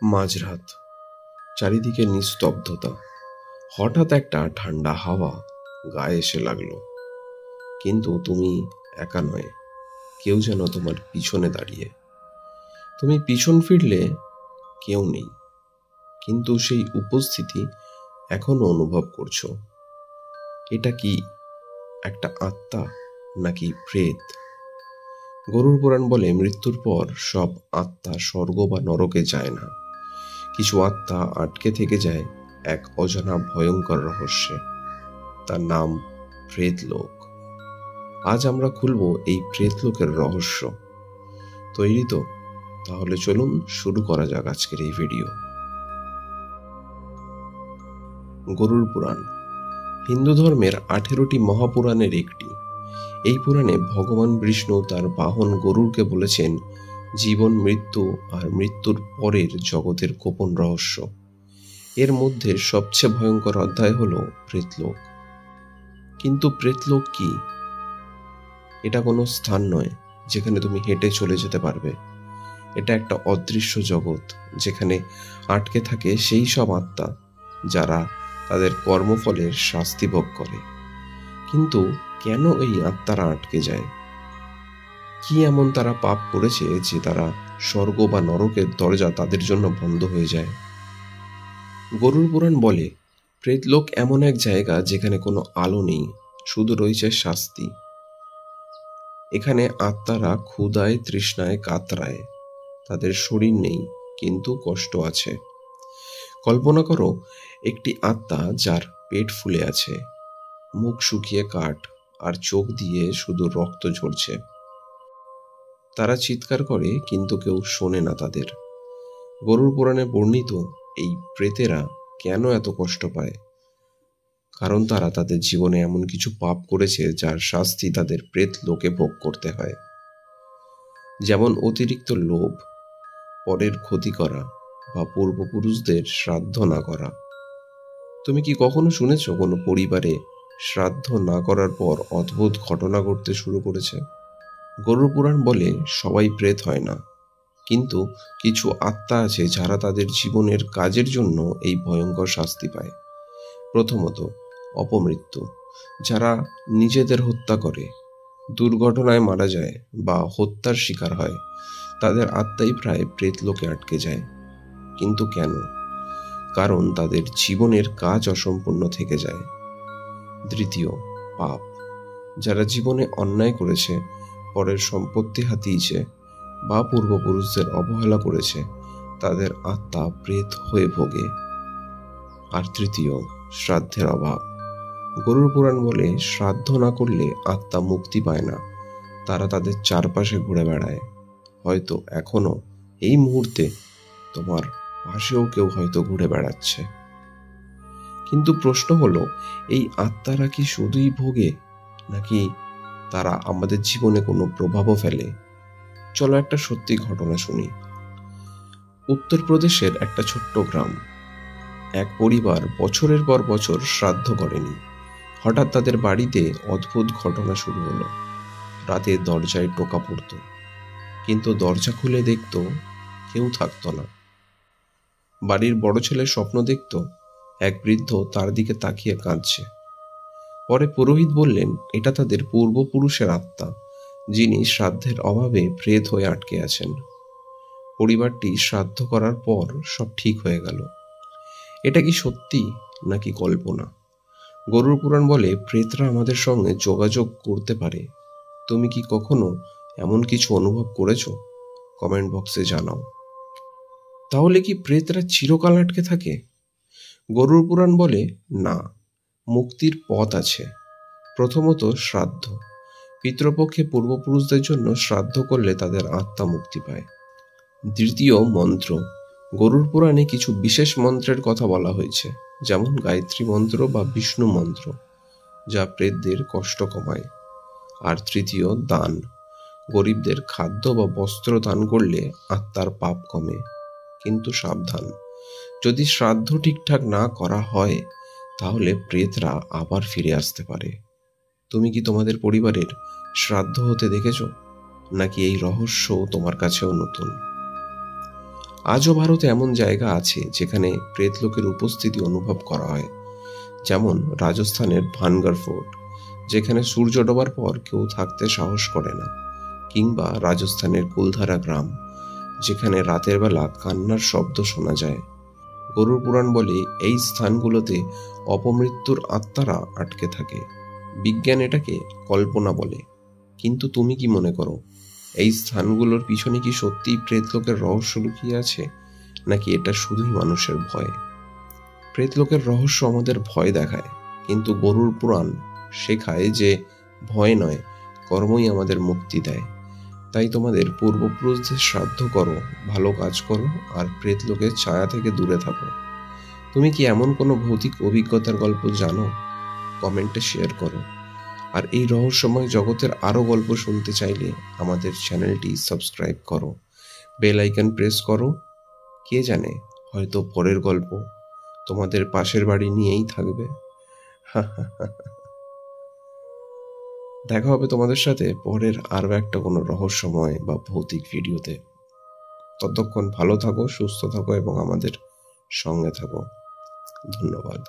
মাঝরাত, চারিদিকে নিস্তব্ধতা। হঠাৎ একটা ঠান্ডা হাওয়া গায়ে এসে লাগলো, কিন্তু তুমি একা নয়, কেউ যেন তোমার পিছনে দাঁড়িয়ে। তুমি পিছন ফিরলে কেউ নেই, কিন্তু সেই উপস্থিতি এখনো অনুভব করছো। এটা কি একটা আত্মা নাকি প্রেত? গরুর পুরাণ বলে মৃত্যুর পর সব আত্মা স্বর্গ বা নরকে যায় না, কিছু আত্মা আটকে থেকে যায় এক অজানা ভয়ঙ্কর রহস্যে। তার নাম প্রেতলোক। আজ আমরা খুলব এই প্রেতলোকের রহস্য। তৈরি তো? তাহলে চলুন শুরু করা যাক আজকের এই ভিডিও। গরুর পুরাণ হিন্দু ধর্মের 18টি মহাপুরাণের একটি। এই পুরাণে ভগবান বিষ্ণু তার বাহন গরুরকে বলেছেন জীবন, মৃত্যু আর মৃত্যুর পরের জগতের গোপন রহস্য। এর মধ্যে সবচেয়ে ভয়ঙ্কর অধ্যায় হলো প্রেতলোক। কিন্তু প্রেতলোক কি? এটা কোনো স্থান নয় যেখানে তুমি হেঁটে চলে যেতে পারবে। এটা একটা অদৃশ্য জগৎ, যেখানে আটকে থাকে সেই সব আত্মা যারা তাদের কর্মফলের শাস্তি ভোগ করে। কিন্তু কেন এই আত্মারা আটকে যায়? কি এমন তারা পাপ করেছে যে তারা স্বর্গ বা নরকের দরজা তাদের জন্য বন্ধ হয়ে যায়? গরুর পুরাণ বলে প্রেতলোক এমন এক জায়গা যেখানে কোনো আলো নেই, শুধু রয়েছে শাস্তি। এখানে আত্মারা ক্ষুধায় তৃষ্ণায় কাতরায়। তাদের শরীর নেই, কিন্তু কষ্ট আছে। কল্পনা করো একটি আত্মা যার পেট ফুলে আছে, মুখ শুকিয়ে কাঠ, আর চোখ দিয়ে শুধু রক্ত ঝরছে। তারা চিৎকার করে, কিন্তু কেউ শোনে না তাদের। গরুর পুরাণে বর্ণিত এই প্রেতেরা কেন এত কষ্ট পায়? কারণ তারা তাদের জীবনে এমন কিছু পাপ করেছে যার শাস্তি তাদের প্রেত লোকে ভোগ করতে হয়। যেমন অতিরিক্ত লোভ, পরের ক্ষতি করা, বা পূর্বপুরুষদের শ্রাদ্ধ না করা। তুমি কি কখনো শুনেছ কোনো পরিবারে শ্রাদ্ধ না করার পর অদ্ভুত ঘটনা ঘটতে শুরু করেছে? গরুর পুরাণ বলে সবাই প্রেত হয় না, কিন্তু কিছু আত্মা আছে যারা তাদের জীবনের কাজের জন্য এই ভয়ঙ্কর শাস্তি পায়। প্রথমত, অপমৃত্যু। যারা নিজেদের হত্যা করে, দুর্ঘটনায় মারা যায় বা হত্যার শিকার হয়, তাদের আত্মাই প্রায় প্রেতলোকে আটকে যায়। কিন্তু কেন? কারণ তাদের জীবনের কাজ অসম্পূর্ণ থেকে যায়। দ্বিতীয়, পাপ। যারা জীবনে অন্যায় করেছে, পরের সম্পত্তি হাতিয়েছে, বা পূর্বপুরুষদের অবহেলা করেছে, তাদের আত্মা প্রেত হয়ে ভোগে। আর তৃতীয়, শ্রাদ্ধের অভাব। গরুর পুরাণ বলে শ্রাদ্ধ না করলে আত্মা মুক্তি পায় না। তারা তাদের চারপাশে ঘুরে বেড়ায়। হয়তো এখনো এই মুহূর্তে তোমার পাশেও কেউ হয়তো ঘুরে বেড়াচ্ছে। কিন্তু প্রশ্ন হলো, এই আত্মারা কি শুধুই ভোগে, নাকি তারা আমাদের জীবনে কোনো প্রভাবও ফেলে? চলো একটা সত্যি ঘটনা শুনি। উত্তরপ্রদেশের একটা ছোট্ট গ্রাম। এক পরিবার বছরের পর বছর শ্রাদ্ধ করেনি। হঠাৎ তাদের বাড়িতে অদ্ভুত ঘটনা শুরু হলো। রাতে দরজায় টোকা পড়তো, কিন্তু দরজা খুলে দেখতো কেউ থাকতো না। বাড়ির বড় ছেলে স্বপ্ন দেখতো এক বৃদ্ধ তার দিকে তাকিয়ে কাঁদছে। পরে পুরোহিত বললেন এটা তাদের পূর্বপুরুষের আত্মা, যিনি শ্রাদ্ধের অভাবে প্রেত হয়ে আটকে আছেন। পরিবারটি শ্রাদ্ধ করার পর সব ঠিক হয়ে গেল। এটা কি সত্যি নাকি কল্পনা? গরুর পুরাণ বলে প্রেতরা আমাদের সঙ্গে যোগাযোগ করতে পারে। তুমি কি কখনো এমন কিছু অনুভব করেছো? কমেন্ট বক্সে জানাও। তাহলে কি প্রেতরা চিরকাল আটকে থাকে? গরুর পুরাণ বলে না, মুক্তির পথ আছে। প্রথমত, শ্রাদ্ধ। পিতৃপক্ষে পূর্বপুরুষদের জন্য শ্রাদ্ধ করলে তাদের আত্মা মুক্তি পায়। দ্বিতীয়, মন্ত্র। গরুর পুরাণে কিছু বিশেষ মন্ত্রের কথা বলা হয়েছে, যেমন গায়ত্রী মন্ত্র বা বিষ্ণু মন্ত্র, যা প্রেতদের কষ্ট কমায়। আর তৃতীয়, দান। গরিবদের খাদ্য বা বস্ত্র দান করলে আত্মার পাপ কমে। কিন্তু সাবধান, যদি শ্রাদ্ধ ঠিকঠাক না করা হয়, তাহলে প্রেতরা আবার ফিরে আসতে পারে। তুমি কি তোমাদের পরিবারের শ্রাদ্ধ হতে দেখেছো, নাকি এই রহস্য তোমার কাছেও নতুন? আজও ভারতে এমন জায়গা আছে যেখানে প্রেতলোকের উপস্থিতি অনুভব করা হয়, যেমন রাজস্থানের ভানগড় ফোর্ট, যেখানে সূর্য ডোবার পর কেউ থাকতে সাহস করে না, কিংবা রাজস্থানের কুলধারা গ্রাম, যেখানে রাতের বেলা কান্নার শব্দ শোনা যায়। গরুর পুরাণ বলে এই স্থানগুলোতে অপমৃত্যুর আত্মারা আটকে থাকে। বিজ্ঞান এটাকে কল্পনা বলে, কিন্তু তুমি কি মনে করো, এই স্থানগুলোর পিছনে কি সত্যিই প্রেতলোকের রহস্য লুকিয়ে আছে, নাকি এটা শুধুই মানুষের ভয়? প্রেতলোকের রহস্য আমাদের ভয় দেখায়, কিন্তু গরুর পুরাণ শেখায় যে ভয় নয়, কর্মই আমাদের মুক্তি দেয়। তাই তোমাদের পূর্বপুরুষদের শ্রাদ্ধ করো, ভালো কাজ করো, আর প্রেতলোকের ছায়া থেকে দূরে থাকো। তুমি কি এমন কোনো ভৌতিক অভিজ্ঞতার গল্প জানো? কমেন্টে শেয়ার করো। আর এই রহস্যময় জগতের আরও গল্প শুনতে চাইলে আমাদের চ্যানেলটি সাবস্ক্রাইব করো, বেল আইকন প্রেস করো। কে জানে, হয়তো পরের গল্প তোমাদের পাশের বাড়ি নিয়েই থাকবে। দেখা হবে তোমাদের সাথে পরের আরও একটা কোনো রহস্যময় বা ভৌতিক ভিডিওতে। ততক্ষণ ভালো থাকো, সুস্থ থাকো এবং আমাদের সঙ্গে থাকো। ধন্যবাদ।